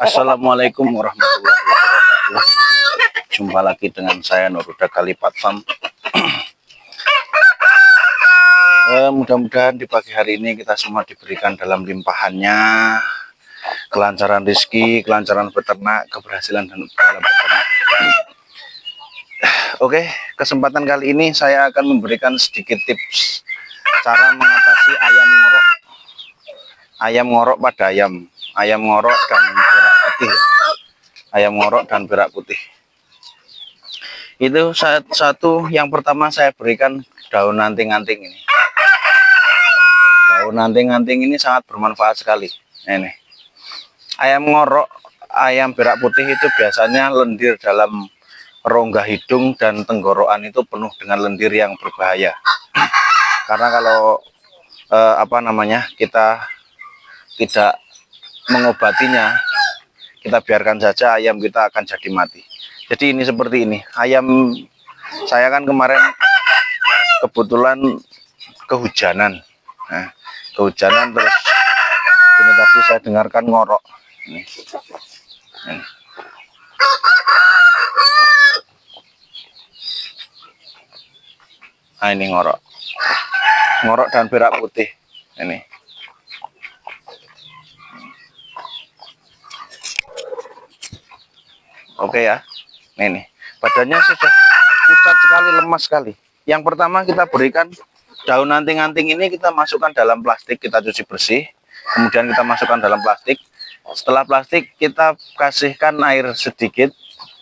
Assalamualaikum warahmatullahi wabarakatuh. Jumpa lagi dengan saya Nurhuda Kalipat Farm. Mudah-mudahan di pagi hari ini kita semua diberikan dalam limpahannya kelancaran rezeki, kelancaran beternak, keberhasilan dalam beternak. Oke, kesempatan kali ini saya akan memberikan sedikit tips cara mengatasi ayam ngorok pada ayam ngorok dan berak putih. Ayam ngorok dan berak putih itu satu yang pertama saya berikan daun anting-anting ini. Daun anting-anting ini sangat bermanfaat sekali. Ini ayam ngorok, ayam berak putih itu biasanya lendir dalam rongga hidung dan tenggorokan itu penuh dengan lendir yang berbahaya. Karena kalau kita tidak mengobatinya, kita biarkan saja, ayam kita akan jadi mati. Jadi ini seperti ini. Ayam saya kan kemarin kebetulan kehujanan. Nah, kehujanan terus ini tadi saya dengarkan ngorok. Ini. Nah, ini ngorok dan berak putih ini. Oke ya, ini badannya sudah pucat sekali, lemas sekali. Yang pertama kita berikan daun anting-anting ini, kita masukkan dalam plastik, kita cuci bersih, kemudian kita masukkan dalam plastik. Setelah plastik kita kasihkan air sedikit,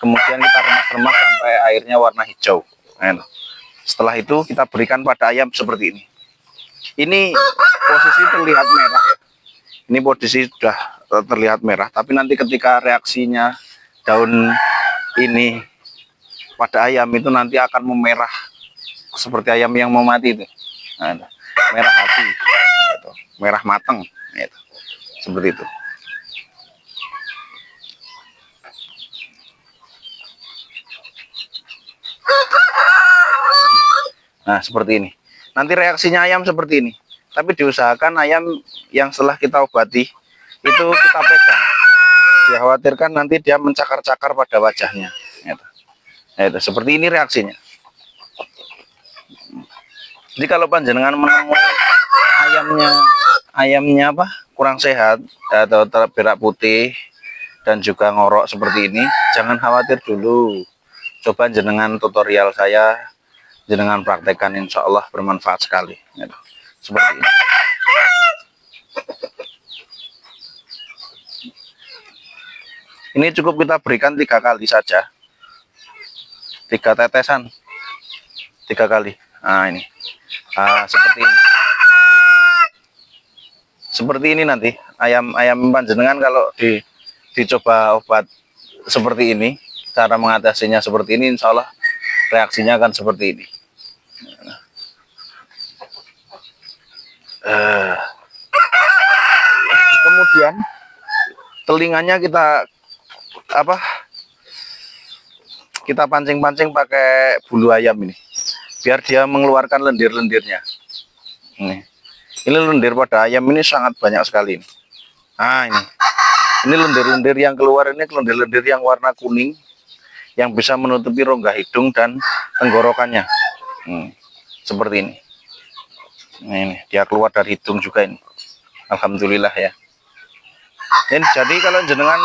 kemudian kita remas-remas sampai airnya warna hijau. Nah, setelah itu kita berikan pada ayam seperti ini. Ini posisi terlihat merah ya. Ini posisi sudah terlihat merah, tapi nanti ketika reaksinya daun ini pada ayam itu nanti akan memerah seperti ayam yang mau mati itu. Nah, merah hati, gitu. Merah matang, gitu. Seperti itu. Nah, seperti ini. Nanti reaksinya ayam seperti ini. Tapi diusahakan ayam yang setelah kita obati itu kita pegang. Dikhawatirkan nanti dia mencakar-cakar pada wajahnya. Itu seperti ini reaksinya. Jadi kalau panjenengan menemui ayamnya kurang sehat atau berak putih dan juga ngorok seperti ini, jangan khawatir dulu. Coba jenengan tutorial saya, jenengan praktekkan, insya Allah bermanfaat sekali. Seperti ini. Ini cukup kita berikan 3 kali saja, 3 tetesan, 3 kali. Nah ini, seperti ini. Seperti ini nanti ayam panjenengan kalau dicoba obat seperti ini, cara mengatasinya seperti ini, insya Allah reaksinya akan seperti ini. Kemudian telinganya kita pancing-pancing pakai bulu ayam ini, biar dia mengeluarkan lendir-lendirnya. Ini lendir pada ayam ini sangat banyak sekali. Nah ini lendir-lendir yang keluar ini, lendir-lendir yang warna kuning, yang bisa menutupi rongga hidung dan tenggorokannya. Seperti ini. Ini dia keluar dari hidung juga ini. Alhamdulillah ya. Ini jadi kalau jenengan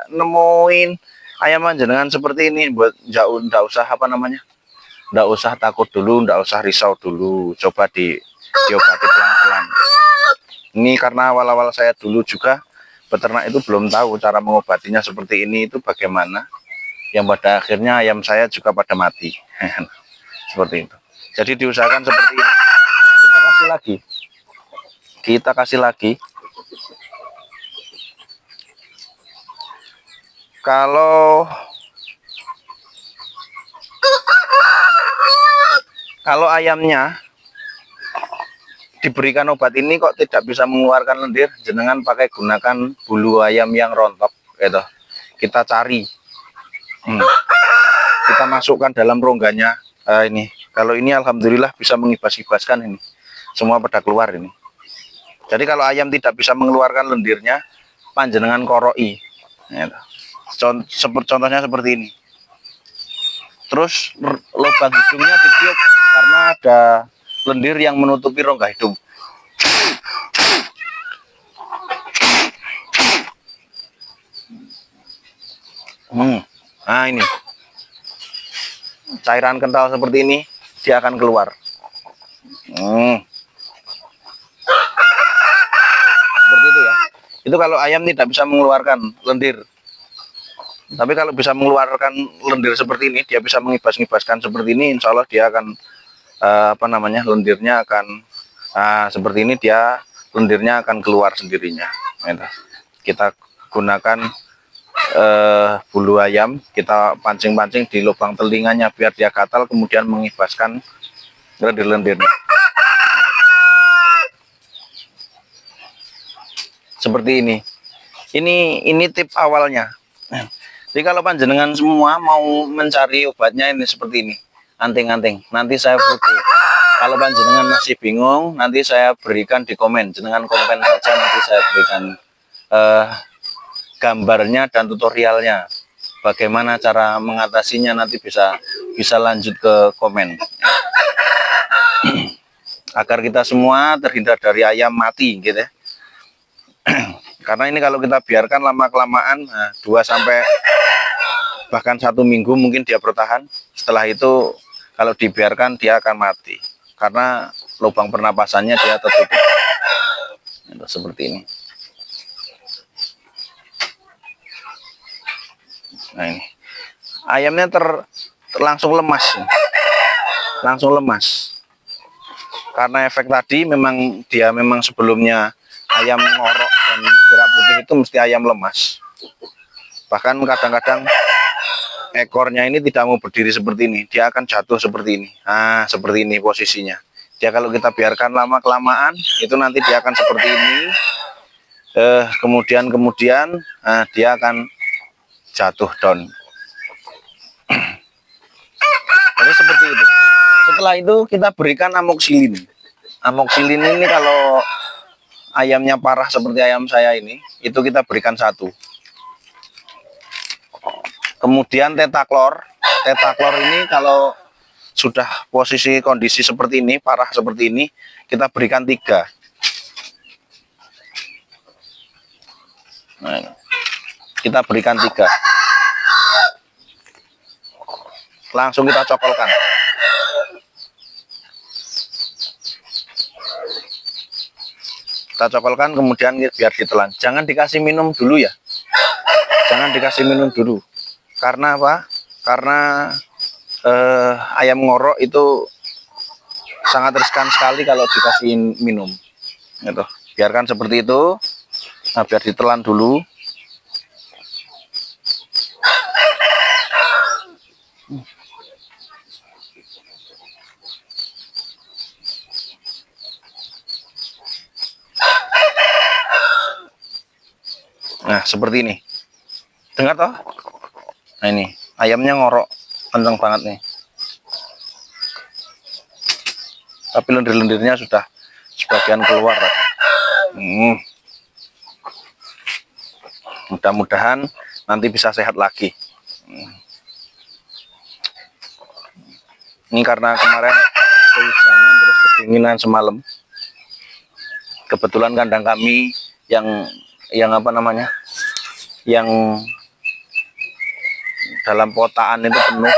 nemuin ayam jenengan seperti ini, buat nggak usah nggak usah takut dulu, nggak usah risau dulu. Coba diobati pelan-pelan. Ini karena awal-awal saya dulu juga beternak itu belum tahu cara mengobatinya seperti ini itu bagaimana, yang pada akhirnya ayam saya juga pada mati. Seperti itu. Jadi diusahakan seperti ini. Kita kasih lagi. Kalau ayamnya diberikan obat ini kok tidak bisa mengeluarkan lendir, jenengan gunakan bulu ayam yang rontok, gitu. Kita cari, kita masukkan dalam rongganya. Ini, kalau ini alhamdulillah bisa mengibas-ibaskan ini, semua pada keluar ini. Jadi kalau ayam tidak bisa mengeluarkan lendirnya, panjenengan koroi, Ya, contohnya seperti ini. Terus lubang hidungnya ditiup karena ada lendir yang menutupi rongga hidung. Nah ini cairan kental seperti ini dia akan keluar. Seperti itu ya. Itu kalau ayam tidak bisa mengeluarkan lendir. Tapi kalau bisa mengeluarkan lendir seperti ini, dia bisa mengibas-ngibaskan seperti ini, insya Allah dia akan lendirnya akan seperti ini, dia lendirnya akan keluar sendirinya. Kita gunakan bulu ayam, kita pancing-pancing di lubang telinganya biar dia gatal, kemudian mengibaskan lendir-lendirnya. Seperti ini. Ini tip awalnya. Jadi kalau panjenengan semua mau mencari obatnya ini seperti ini, anting-anting. Nanti saya foto. Kalau panjenengan masih bingung, nanti saya berikan di komen. Jenengan komen saja, nanti saya berikan gambarnya dan tutorialnya. Bagaimana cara mengatasinya, nanti bisa lanjut ke komen. Agar kita semua terhindar dari ayam mati, gitu ya. Karena ini kalau kita biarkan lama-kelamaan, 2 sampai bahkan 1 minggu mungkin dia bertahan. Setelah itu kalau dibiarkan dia akan mati karena lubang pernapasannya dia tertutup. Seperti ini. Nah ini ayamnya langsung lemas, karena efek tadi. Dia memang sebelumnya ayam ngorok dan gerak putih itu mesti ayam lemas. Bahkan kadang-kadang ekornya ini tidak mau berdiri seperti ini, dia akan jatuh seperti ini. Seperti ini posisinya. Dia kalau kita biarkan lama-kelamaan, itu nanti dia akan seperti ini. Kemudian dia akan jatuh down. Jadi seperti itu. Setelah itu kita berikan amoxilin. Amoxilin ini kalau ayamnya parah seperti ayam saya ini, itu kita berikan 1. Kemudian tetaklor. Tetaklor ini kalau sudah posisi kondisi seperti ini, parah seperti ini, kita berikan 3. Nah, kita berikan 3. Langsung kita cokolkan. Kita cokolkan, kemudian biar ditelan. Jangan dikasih minum dulu ya. Jangan dikasih minum dulu. Karena apa? Karena ayam ngorok itu sangat riskan sekali kalau dikasih minum. Gitu. Biarkan seperti itu. Nah, biar ditelan dulu. Nah, seperti ini. Dengar toh? Nah, ini ayamnya ngorok kenceng banget nih. Tapi lendir-lendirnya sudah sebagian keluar. Mudah-mudahan nanti bisa sehat lagi. Ini karena kemarin kehujanan terus kedinginan semalam. Kebetulan kandang kami yang dalam potaan itu penuh.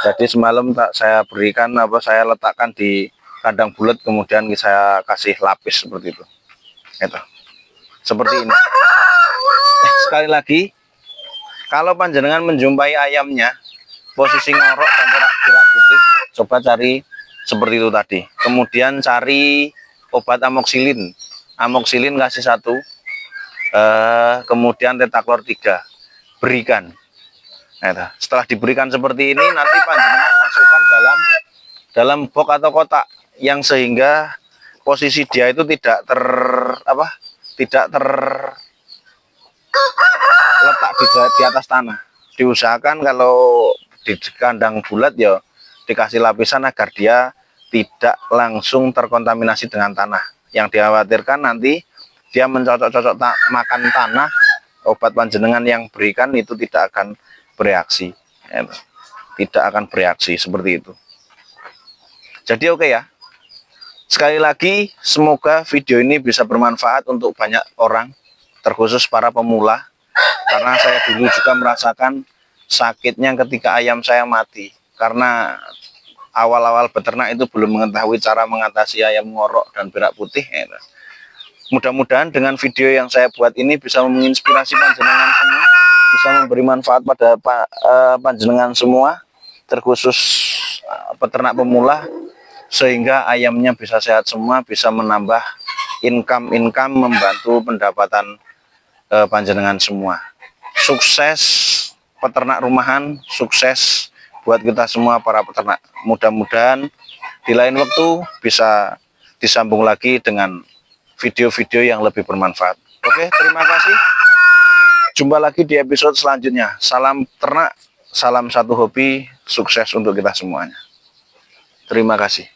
Jadi semalam saya berikan saya letakkan di kandang bulat, kemudian saya kasih lapis seperti itu. Seperti ini. Sekali lagi, kalau panjenengan menjumpai ayamnya posisi ngorok dan gerak putih, coba cari seperti itu tadi. Kemudian cari obat amoxilin. Amoxilin kasih 1. Kemudian tetaklor 3. Berikan. Setelah diberikan seperti ini, nanti panjenengan masukkan dalam box atau kotak yang sehingga posisi dia itu tidak terletak di atas tanah. Diusahakan kalau di kandang bulat ya dikasih lapisan agar dia tidak langsung terkontaminasi dengan tanah. Yang dikhawatirkan nanti dia mencocok-cocok makan tanah, obat panjenengan yang berikan itu tidak akan bereaksi, tidak akan bereaksi seperti itu. Jadi oke ya, sekali lagi semoga video ini bisa bermanfaat untuk banyak orang, terkhusus para pemula, karena saya dulu juga merasakan sakitnya ketika ayam saya mati, karena awal-awal beternak itu belum mengetahui cara mengatasi ayam ngorok dan berak putih. Mudah-mudahan dengan video yang saya buat ini bisa menginspirasi panjenengan semua, bisa memberi manfaat pada panjenengan semua, terkhusus peternak pemula, sehingga ayamnya bisa sehat semua, bisa menambah income, membantu pendapatan panjenengan semua. Sukses peternak rumahan, sukses buat kita semua para peternak. Mudah-mudahan di lain waktu bisa disambung lagi dengan video-video yang lebih bermanfaat. Oke, terima kasih. Jumpa lagi di episode selanjutnya. Salam ternak, salam satu hobi, sukses untuk kita semuanya. Terima kasih.